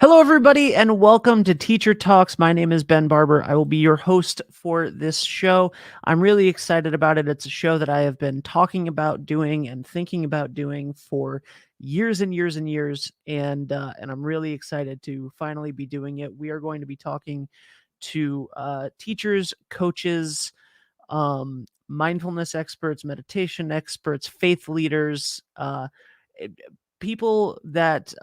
Hello, everybody, and welcome to Teacher Talks. My name is Ben Barber. I will be your host for this show. I'm really excited about it. It's a show that I have been talking about doing and thinking about doing for years and years and years, and I'm really excited to finally be doing it. We are going to be talking to teachers, coaches, mindfulness experts, meditation experts, faith leaders, people that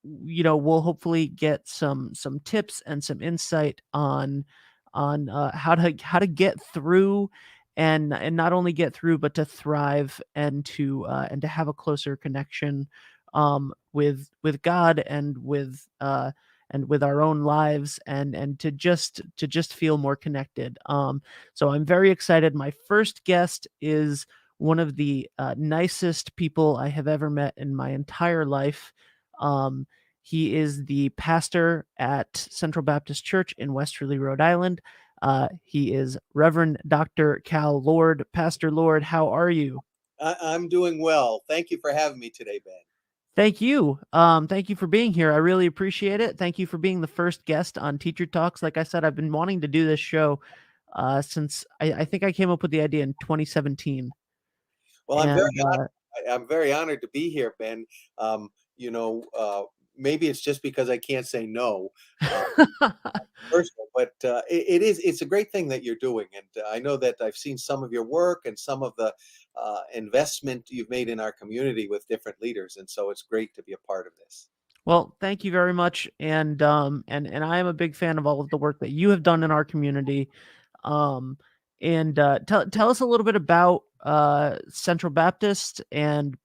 will hopefully get some tips and some insight on how to get through and not only get through but to thrive and to have a closer connection with God and with our own lives and to just feel more connected. So I'm very excited. My first guest is one of the nicest people I have ever met in my entire life. Um, he is the pastor at Central Baptist Church in Westerly, Rhode Island. He is Reverend Dr. Cal Lord. Pastor Lord, how are you? I'm doing well. Thank you for having me today, Ben. Thank you. Thank you for being here. I really appreciate it. Thank you for being the first guest on Teacher Talks. Like I said, I've been wanting to do this show since I think I came up with the idea in 2017. Well, And I'm very honored to be here, Ben. Um, you know, uh, Maybe it's just because I can't say no. Uh, Personal, but it's a great thing that you're doing, and I know that I've seen some of your work and some of the investment you've made in our community with different leaders, and so it's great to be a part of this. well, thank you very much. And I am a big fan of all of the work that you have done in our community. Um, and tell us a little bit about Central Baptist and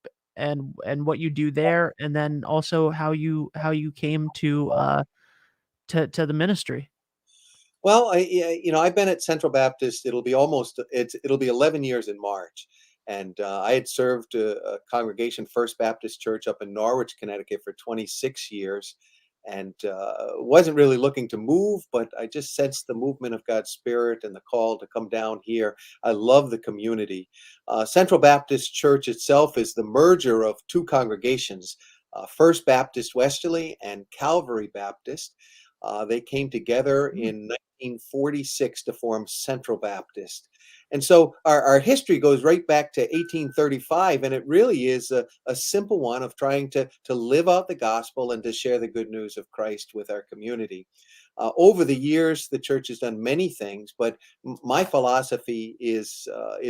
what you do there, and then also how you came to the ministry. Well, I've been at Central Baptist. It'll be 11 years in March, and I had served a congregation, First Baptist Church, up in Norwich, Connecticut, for 26 years, and wasn't really looking to move, but I just sensed the movement of God's Spirit and the call to come down here. I love the community. Central Baptist Church itself is the merger of two congregations, First Baptist Westerly and Calvary Baptist. They came together Mm. in 1946 to form Central Baptist. And so our history goes right back to 1835, and it really is a simple one of trying to live out the gospel and to share the good news of Christ with our community. Over the years, the church has done many things, but my philosophy is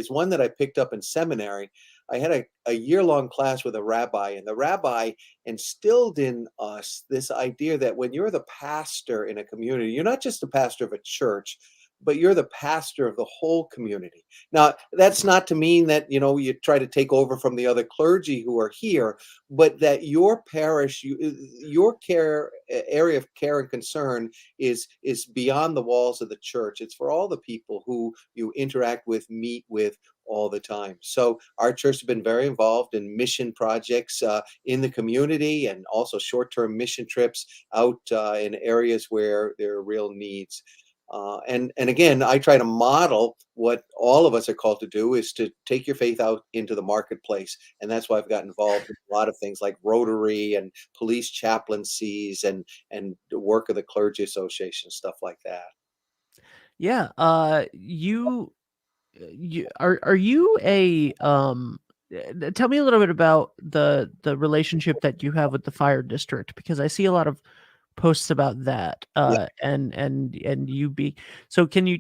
one that I picked up in seminary. I had a year-long class with a rabbi, and the rabbi instilled in us this idea that when you're the pastor in a community, you're not just the pastor of a church, but you're the pastor of the whole community. Now, that's not to mean that, you try to take over from the other clergy who are here, but that your parish, your care area of care and concern is beyond the walls of the church. It's for all the people who you interact with, meet with all the time. So our church has been very involved in mission projects in the community, and also short-term mission trips out in areas where there are real needs. And again, I try to model what all of us are called to do, is to take your faith out into the marketplace. And that's why I've got involved in a lot of things like Rotary and police chaplaincies and the work of the clergy association, stuff like that. Yeah. Are you a tell me a little bit about the relationship that you have with the fire district, because I see a lot of posts about that and you be so can you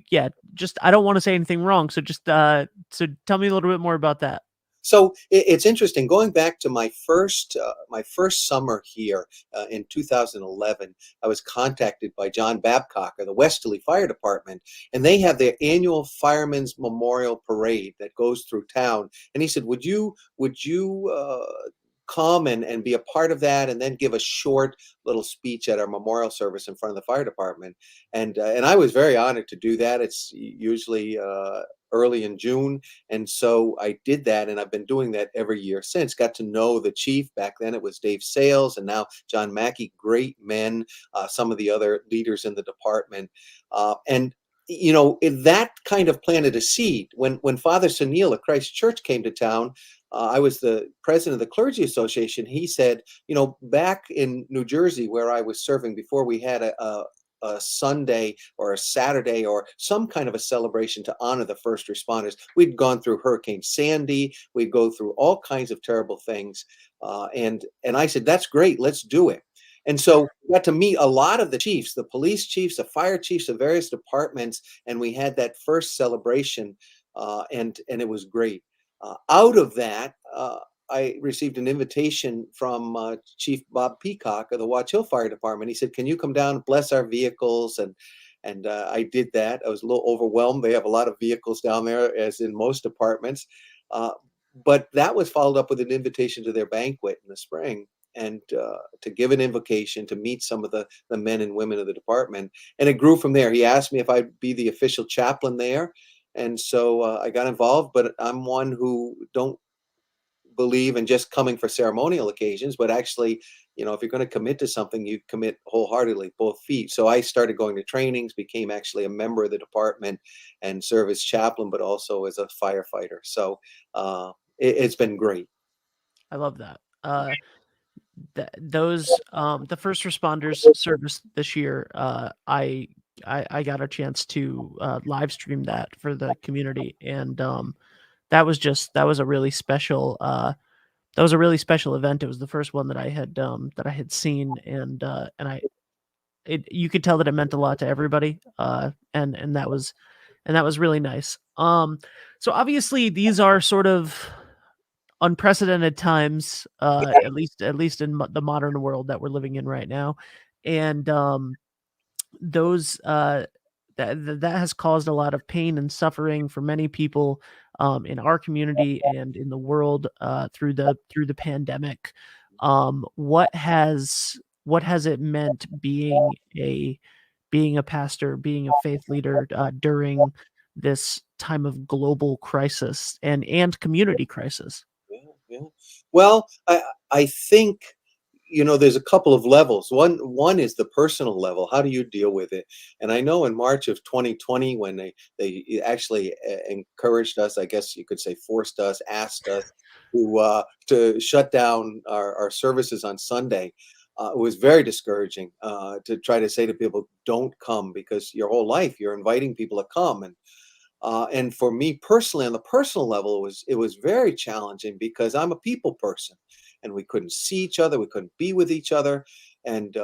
just I don't want to say anything wrong, so just so tell me a little bit more about that. So it's interesting. Going back to my first summer here in 2011, I was contacted by John Babcock of the Westerly Fire Department, and they have their annual Firemen's Memorial Parade that goes through town. And he said, "Would you come and be a part of that, and then give a short little speech at our memorial service in front of the fire department. And I was very honored to do that. It's usually early in June, and so I did that, and I've been doing that every year since. Got to know the chief. Back then it was Dave Sales, and now John Mackey. Great men. Some of the other leaders in the department, and that kind of planted a seed. When Father Sunil at Christ Church came to town, I was the president of the Clergy Association. He said, back in New Jersey where I was serving before, we had a Sunday or a Saturday or some kind of a celebration to honor the first responders. We'd gone through Hurricane Sandy. We'd go through all kinds of terrible things. And I said, that's great. Let's do it. And so we got to meet a lot of the chiefs, the police chiefs, the fire chiefs of various departments, and we had that first celebration, and it was great. Out of that, I received an invitation from Chief Bob Peacock of the Watch Hill Fire Department. He said, "Can you come down and bless our vehicles?" And I did that. I was a little overwhelmed. They have a lot of vehicles down there, as in most departments. Uh, but that was followed up with an invitation to their banquet in the spring, and to give an invocation to meet some of the men and women of the department. And it grew from there. He asked me if I'd be the official chaplain there. And so I got involved, but I'm one who don't believe in just coming for ceremonial occasions, but actually, if you're going to commit to something, you commit wholeheartedly, both feet. So I started going to trainings, became actually a member of the department, and serve as chaplain, but also as a firefighter. So it's been great. I love that. The first responders service this year, I got a chance to live stream that for the community, and that was a really special event. It was the first one that I had seen, and you could tell that it meant a lot to everybody, and that was really nice. So obviously these are sort of unprecedented times, at least in the modern world that we're living in right now, and those that has caused a lot of pain and suffering for many people in our community and in the world through the pandemic. What has it meant being a pastor, being a faith leader during this time of global crisis and community crisis? Yeah, yeah. Well, I think there's a couple of levels. One is the personal level. How do you deal with it? And I know in March of 2020, when they actually encouraged us, I guess you could say forced us, asked us to shut down our services on Sunday. It was very discouraging to try to say to people, "Don't come," because your whole life you're inviting people to come. And for me personally, on the personal level, it was very challenging because I'm a people person, and we couldn't see each other, we couldn't be with each other, and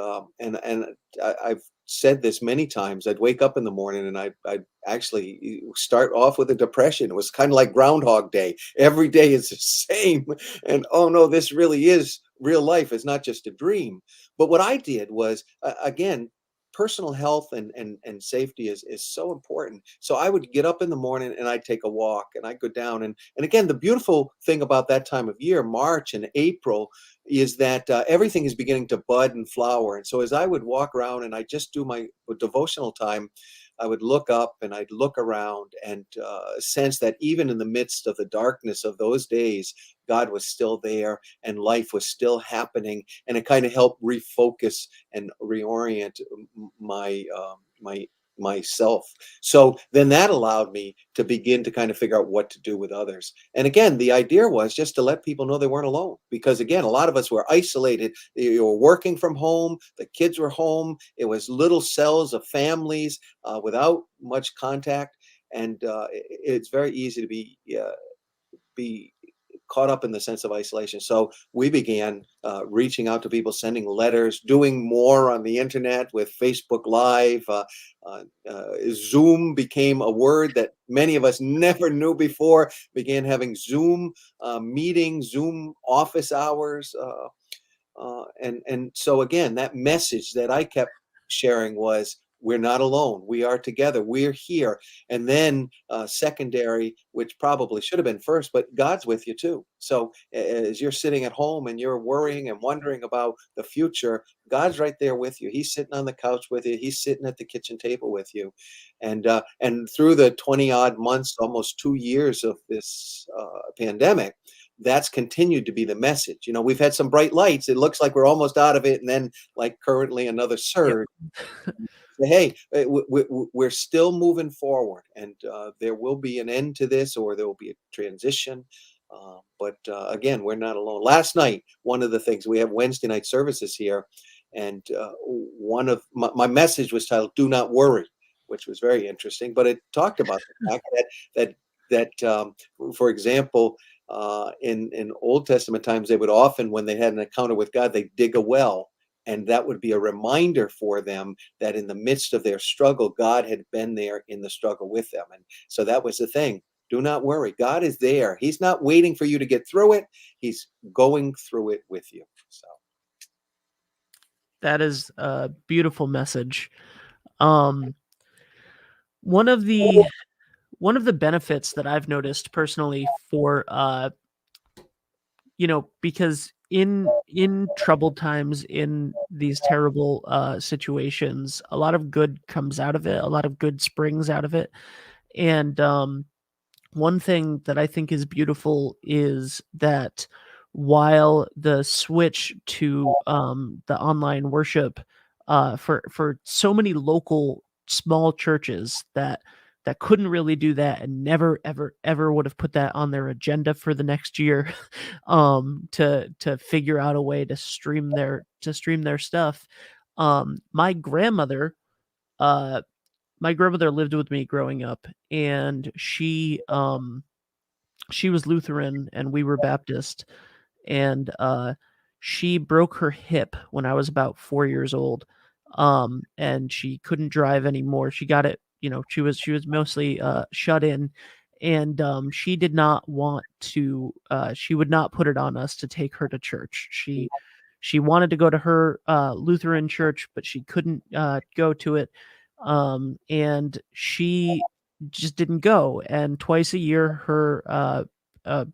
I've said this many times. I'd wake up in the morning and I'd actually start off with a depression. It was kind of like Groundhog Day. Every day is the same, and oh no, this really is real life. It's not just a dream. But what I did was again, personal health and safety is so important. So I would get up in the morning and I'd take a walk, and I'd go down, and again, the beautiful thing about that time of year, March and April, is that everything is beginning to bud and flower. And so as I would walk around and I just do my devotional time, I would look up and I'd look around and sense that even in the midst of the darkness of those days, God was still there and life was still happening, and it kind of helped refocus and reorient my myself. So then that allowed me to begin to kind of figure out what to do with others. And again, the idea was just to let people know they weren't alone, because again, a lot of us were isolated. You were working from home, the kids were home. It was little cells of families without much contact, and it's very easy to be caught up in the sense of isolation. So we began reaching out to people, sending letters, doing more on the internet with Facebook Live. Zoom became a word that many of us never knew before. Began having Zoom meetings, Zoom office hours, and so again, that message that I kept sharing was, we're not alone. We are together. We're here. And then secondary, which probably should have been first, but God's with you too. So as you're sitting at home and you're worrying and wondering about the future, God's right there with you. He's sitting on the couch with you. He's sitting at the kitchen table with you. And through the 20 odd months, almost 2 years of this pandemic, that's continued to be the message. We've had some bright lights. It looks like we're almost out of it, and then, like currently, another Yep. surge. Hey, we're still moving forward, and there will be an end to this, or there will be a transition. But again, we're not alone. Last night, one of the things we have Wednesday night services here, and one of my message was titled "Do Not Worry," which was very interesting. But it talked about the fact that for example, in Old Testament times, they would often, when they had an encounter with God, they dig a well, and that would be a reminder for them that in the midst of their struggle, God had been there in the struggle with them. And so that was the thing. Do not worry. God is there. He's not waiting for you to get through it. He's going through it with you. So That is a beautiful message. Um, one of the one of the benefits that I've noticed personally for because in troubled times, in these terrible situations, a lot of good comes out of it, a lot of good springs out of it. And one thing that I think is beautiful is that while the switch to the online worship for so many local small churches that couldn't really do that and never ever ever would have put that on their agenda for the next year to figure out a way to stream their stuff. My grandmother uh my grandmother lived with me growing up, and she was Lutheran and we were Baptist, and she broke her hip when I was about 4 years old, and she couldn't drive anymore. She got it, she was mostly shut in, and she did not want to. She would not put it on us to take her to church. She wanted to go to her Lutheran church, but she couldn't go to it, and she just didn't go. And twice a year, her uh,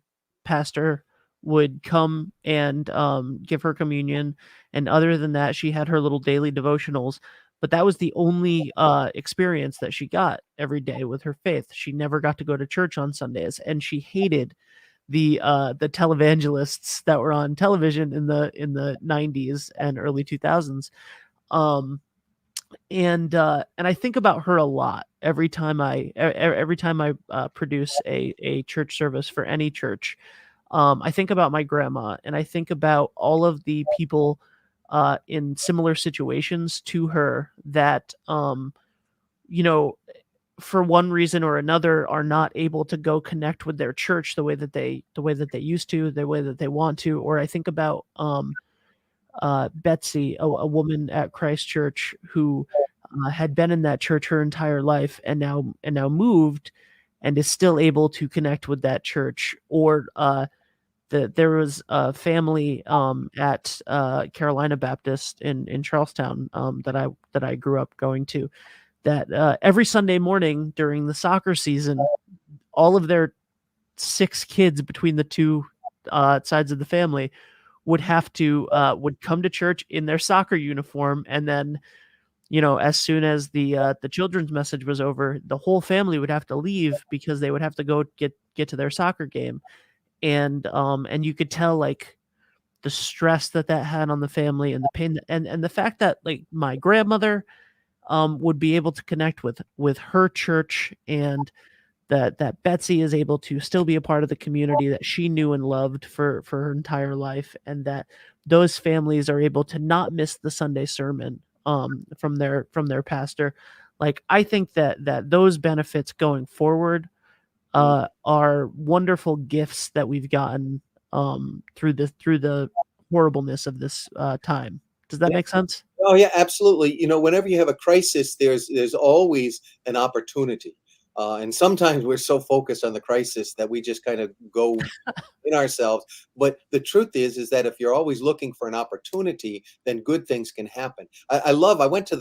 pastor would come and give her communion, and other than that, she had her little daily devotionals. But that was the only experience that she got every day with her faith. She never got to go to church on Sundays, and she hated the televangelists that were on television in the 90s and early 2000s. Um, and I think about her a lot every time I produce a church service for any church. I think about my grandma, and I think about all of the people in similar situations to her that you know for one reason or another are not able to go connect with their church the way that they used to, the way that they want to. Or I think about Betsy, a woman at Christ Church who had been in that church her entire life, and now moved and is still able to connect with that church. Or there was a family at Carolina Baptist in Charlestown, that I grew up going to, that every Sunday morning during the soccer season, all of their 6 kids between the two sides of the family would come to church in their soccer uniform, and then as soon as the children's message was over, the whole family would have to leave because they would have to go get to their soccer game. And you could tell, like, the stress that had on the family, and the pain, and the fact that, like, my grandmother would be able to connect with her church, and that Betsy is able to still be a part of the community that she knew and loved for her entire life, and that those families are able to not miss the Sunday sermon from their pastor. Like, I think that those benefits going forward mm, are wonderful gifts that we've gotten through the horribleness of this time. Does that yeah. make sense? Oh yeah, absolutely. Whenever you have a crisis, there's always an opportunity. And sometimes we're so focused on the crisis that we just kind of go in ourselves. But the truth is that if you're always looking for an opportunity, then good things can happen. I went to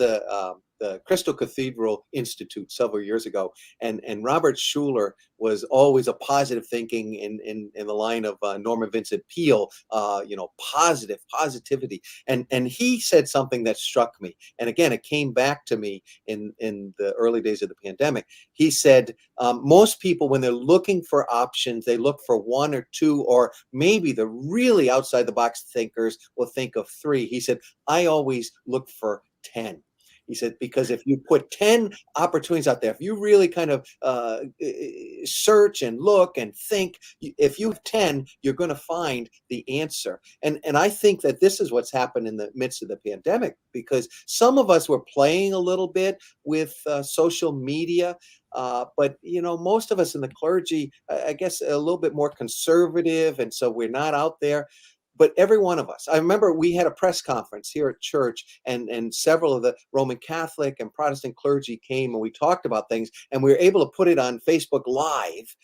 the Crystal Cathedral Institute several years ago, and Robert Schuller was always a positive thinking in the line of Norman Vincent Peale, positivity, and he said something that struck me, and again, it came back to me in the early days of the pandemic. He said, most people, when they're looking for options, they look for one or two, or maybe the really outside the box thinkers will think of three. He said, I always look for 10. He said, because if you put 10 opportunities out there, if you really kind of search and look and think, if you have 10, you're going to find the answer. And I think that this is what's happened in the midst of the pandemic, because some of us were playing a little bit with social media. But most of us in the clergy, I guess, a little bit more conservative, and so we're not out there. But every one of us, I remember we had a press conference here at church, and several of the Roman Catholic and Protestant clergy came, and we talked about things, and we were able to put it on Facebook Live,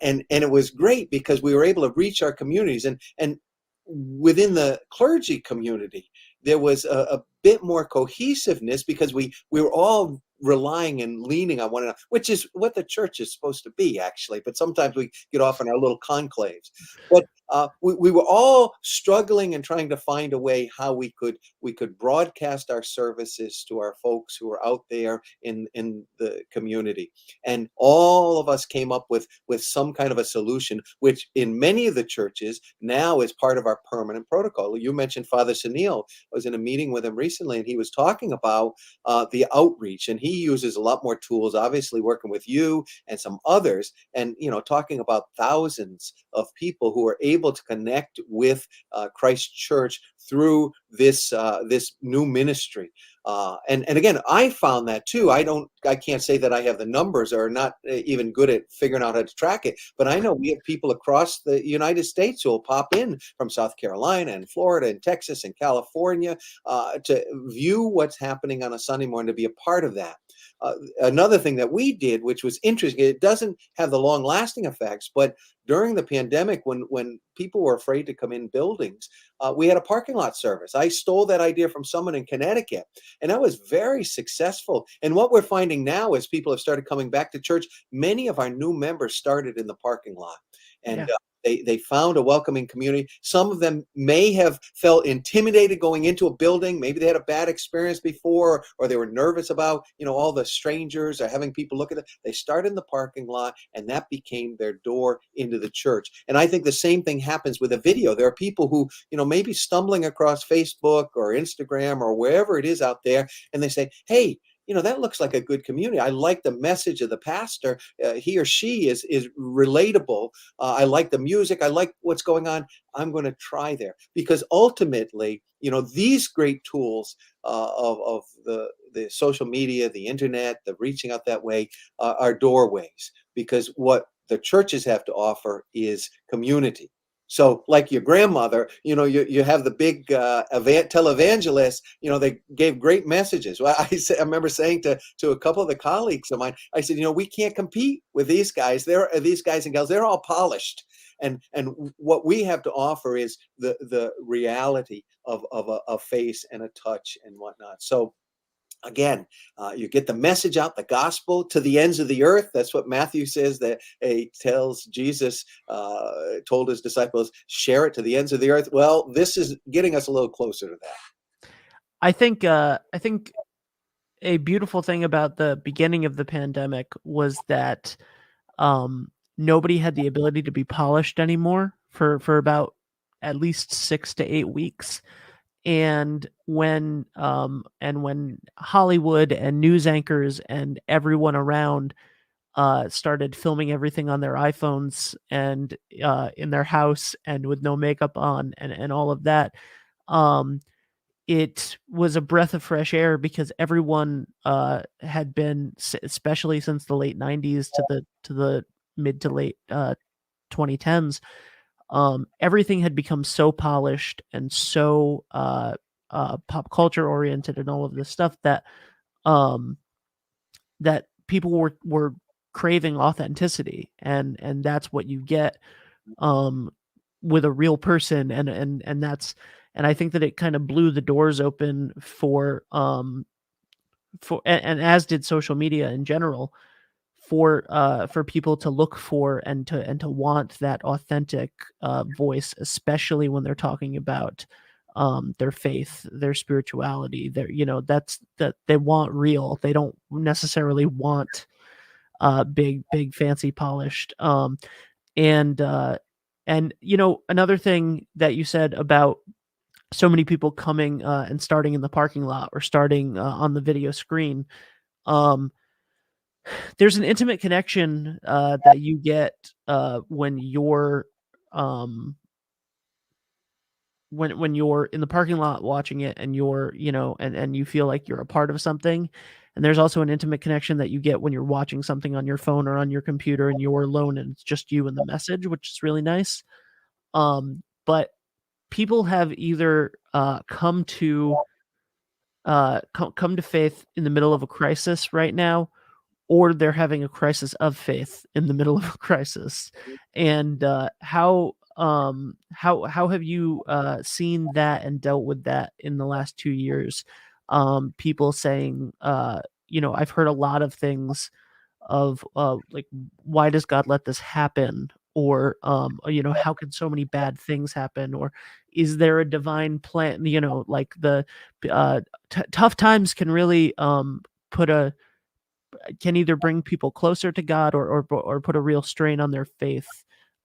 and it was great because we were able to reach our communities, and within the clergy community, there was a bit more cohesiveness because we were all relying and leaning on one another, which is what the church is supposed to be, actually. But sometimes we get off in our little conclaves. But we were all struggling and trying to find a way how we could broadcast our services to our folks who are out there in the community, and all of us came up with some kind of a solution, which in many of the churches now is part of our permanent protocol. You mentioned Father Sunil. I was in a meeting with him recently, and he was talking about the outreach, and he uses a lot more tools, obviously working with you and some others, and talking about thousands of people who are able to connect with Christ Church through this new ministry. And again, I found that too. I can't say that I have the numbers, or not even good at figuring out how to track it, but I know we have people across the United States who will pop in from South Carolina and Florida and Texas and California to view what's happening on a Sunday morning, to be a part of that. Another thing that we did, which was interesting, it doesn't have the long lasting effects, but during the pandemic, when people were afraid to come in buildings, we had a parking lot service. I stole that idea from someone in Connecticut, and that was very successful. And what we're finding now, as people have started coming back to church, many of our new members started in the parking lot, and Yeah. they found a welcoming community. Some of them may have felt intimidated going into a building. Maybe they had a bad experience before, or they were nervous about, all the strangers or having people look at them. They started in the parking lot, and that became their door into the church. And I think the same thing happens with a video. There are people who, maybe stumbling across Facebook or Instagram or wherever it is out there, and they say, hey, that looks like a good community. I like the message of the pastor. He or she is relatable. I like the music. I like what's going on. I'm going to try there, because ultimately, these great tools of the social media, the internet, the reaching out that way, are doorways, because what the churches have to offer is community. So, like your grandmother, you have the big televangelists. They gave great messages. Well, I remember saying to a couple of the colleagues of mine, I said, we can't compete with these guys. These guys and gals. They're all polished, and what we have to offer is the reality of a face and a touch and whatnot. So, again, you get the message out, the gospel to the ends of the earth. That's what Matthew says, that he tells Jesus, told his disciples, share it to the ends of the earth. Well, this is getting us a little closer to that. I think a beautiful thing about the beginning of the pandemic was that nobody had the ability to be polished anymore for about at least 6 to 8 weeks. And when Hollywood and news anchors and everyone around started filming everything on their iPhones and in their house and with no makeup on and all of that, um, it was a breath of fresh air, because everyone had been, especially since the late 90s to the mid to late 2010s, everything had become so polished and so pop culture oriented and all of this stuff um, that people were craving authenticity, and that's what you get um, with a real person, and I think that it kind of blew the doors open for and as did social media in general, for people to look for and to want that authentic voice, especially when they're talking about their faith, their spirituality, their, that's that they want real. They don't necessarily want big fancy polished. And another thing that you said about so many people coming and starting in the parking lot or starting on the video screen. Um, there's an intimate connection that you get when um, you're in the parking lot watching it, and you're and you feel like you're a part of something. And there's also an intimate connection that you get when you're watching something on your phone or on your computer, and you're alone and it's just you and the message, which is really nice. But people have either come to faith in the middle of a crisis right now, or they're having a crisis of faith in the middle of a crisis. And how have you seen that and dealt with that in the last 2 years? People saying, I've heard a lot of things of like, why does God let this happen? Or how can so many bad things happen? Or is there a divine plan? Like tough times can really put a can either bring people closer to God, or put a real strain on their faith.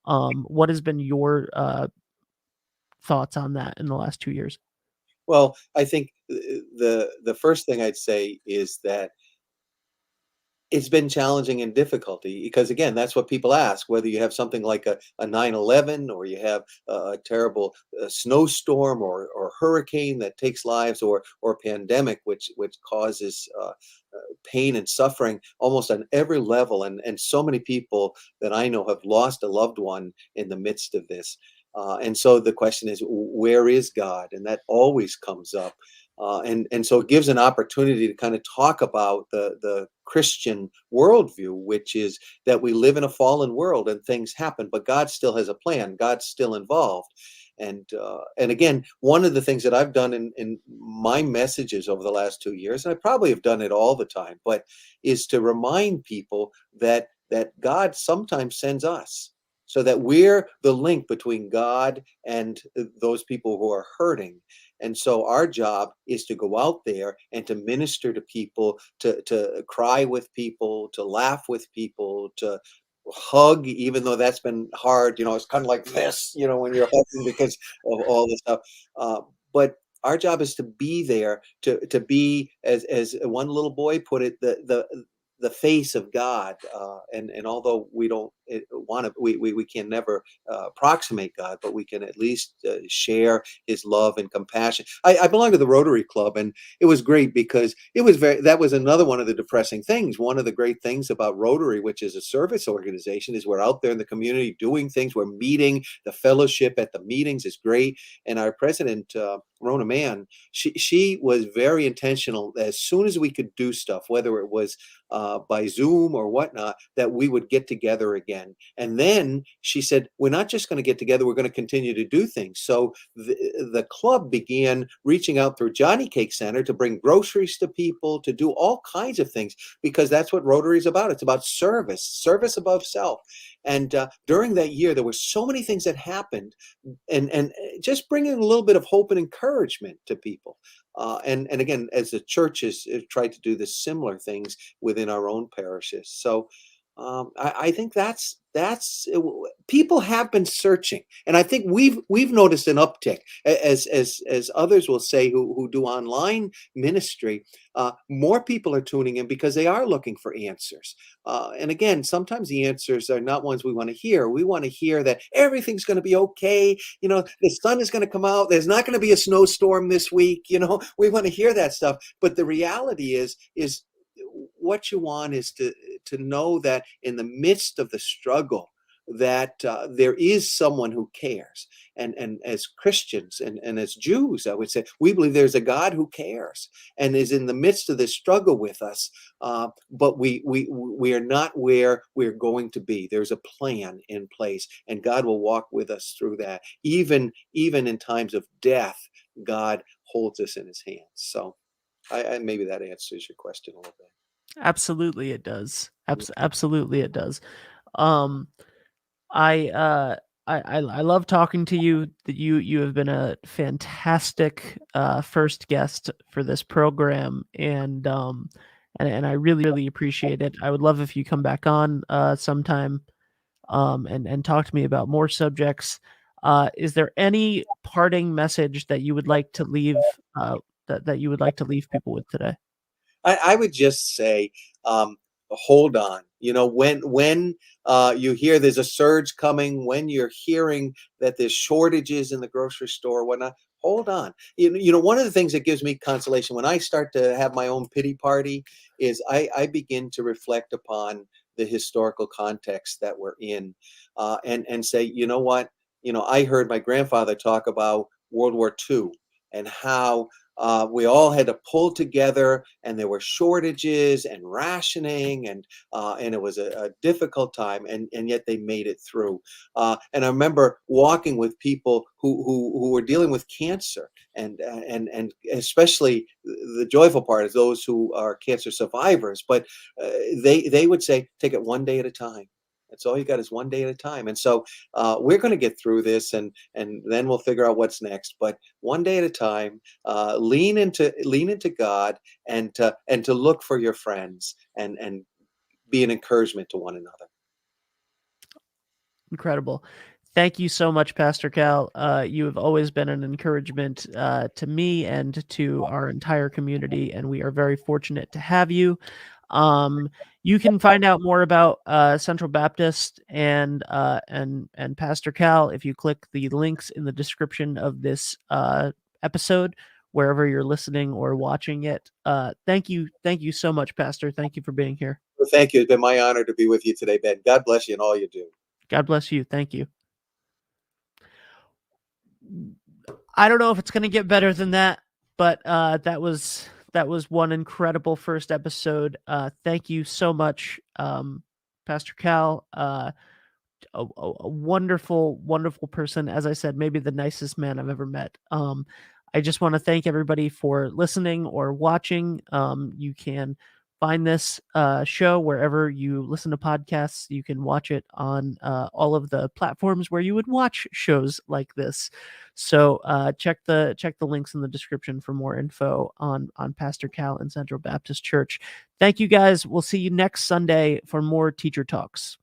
What has been your thoughts on that in the last 2 years? Well, I think the first thing I'd say is that it's been challenging and difficulty because, again, that's what people ask, whether you have something like a 9/11, or you have a terrible snowstorm, or hurricane that takes lives, or pandemic, which causes pain and suffering almost on every level. And so many people that I know have lost a loved one in the midst of this. And so the question is, where is God? And that always comes up. And so it gives an opportunity to kind of talk about the Christian worldview, which is that we live in a fallen world and things happen, but God still has a plan. God's still involved. And again, one of the things that I've done in my messages over the last 2 years, and I probably have done it all the time, but is to remind people that God sometimes sends us, so that we're the link between God and those people who are hurting. And so our job is to go out there and to minister to people, to cry with people, to laugh with people, to hug, even though that's been hard. It's kind of like this, when you're hugging because of all this stuff. Uh, but our job is to be there, to be, as one little boy put it, the face of God. And although we don't want to, we can never approximate God, but we can at least share His love and compassion. I belong to the Rotary Club, and it was great because that was another one of the depressing things. One of the great things about Rotary, which is a service organization, is we're out there in the community doing things. We're meeting. The fellowship at the meetings is great. And our president, Rona Mann, she was very intentional. As soon as we could do stuff, whether it was by Zoom or whatnot, that we would get together again. And then she said, we're not just going to get together, we're going to continue to do things. So the club began reaching out through Johnny Cake Center to bring groceries to people, to do all kinds of things, because that's what Rotary is about. It's about service above self. And during that year, there were so many things that happened, and just bringing a little bit of hope and encouragement to people. And again, as the church has tried to do the similar things within our own parishes. So I think people have been searching, and I think we've noticed an uptick, as others will say, who do online ministry. More people are tuning in because they are looking for answers. And again, sometimes the answers are not ones we want to hear. We want to hear that everything's going to be okay. The sun is going to come out. There's not going to be a snowstorm this week. We want to hear that stuff. But the reality is what you want is to know that in the midst of the struggle, that there is someone who cares. And as Christians, and as Jews, I would say, we believe there's a God who cares and is in the midst of this struggle with us. But we are not where we're going to be. There's a plan in place, and God will walk with us through that. Even in times of death, God holds us in His hands. So I maybe that answers your question a little bit. Absolutely, it does. Yeah. Absolutely, it does. Um, I I love talking to you. That you have been a fantastic first guest for this program, and I really appreciate it. I would love if you come back on sometime and talk to me about more subjects. Is there any parting message that you would like to leave that you would like to leave people with today? I would just say, hold on. You know, when you hear there's a surge coming, when you're hearing that there's shortages in the grocery store, whatnot, hold on. You know, one of the things that gives me consolation when I start to have my own pity party is I begin to reflect upon the historical context that we're in, and say, you know what? You know, I heard my grandfather talk about World War II and how we all had to pull together, and there were shortages and rationing, and it was a difficult time, and yet they made it through. And I remember walking with people who were dealing with cancer, and especially the joyful part is those who are cancer survivors. But they would say, take it one day at a time. That's all you got is one day at a time. And so we're going to get through this, and then we'll figure out what's next. But one day at a time, lean into God, and to look for your friends, and be an encouragement to one another. Incredible. Thank you so much, Pastor Cal. You have always been an encouragement to me and to our entire community, and we are very fortunate to have you. You can find out more about Central Baptist and Pastor Cal if you click the links in the description of this episode, wherever you're listening or watching it. Thank you so much, Pastor. Thank you for being here. Well, thank you. It's been my honor to be with you today, Ben. God bless you and all you do. God bless you. Thank you. I don't know if it's going to get better than that, but that was one incredible first episode. Thank you so much, Pastor Cal. A wonderful, wonderful person. As I said, maybe the nicest man I've ever met. I just want to thank everybody for listening or watching. You can find this show wherever you listen to podcasts. You can watch it on all of the platforms where you would watch shows like this. So check the links in the description for more info on Pastor Cal and Central Baptist Church. Thank you guys. We'll see you next Sunday for more teacher talks.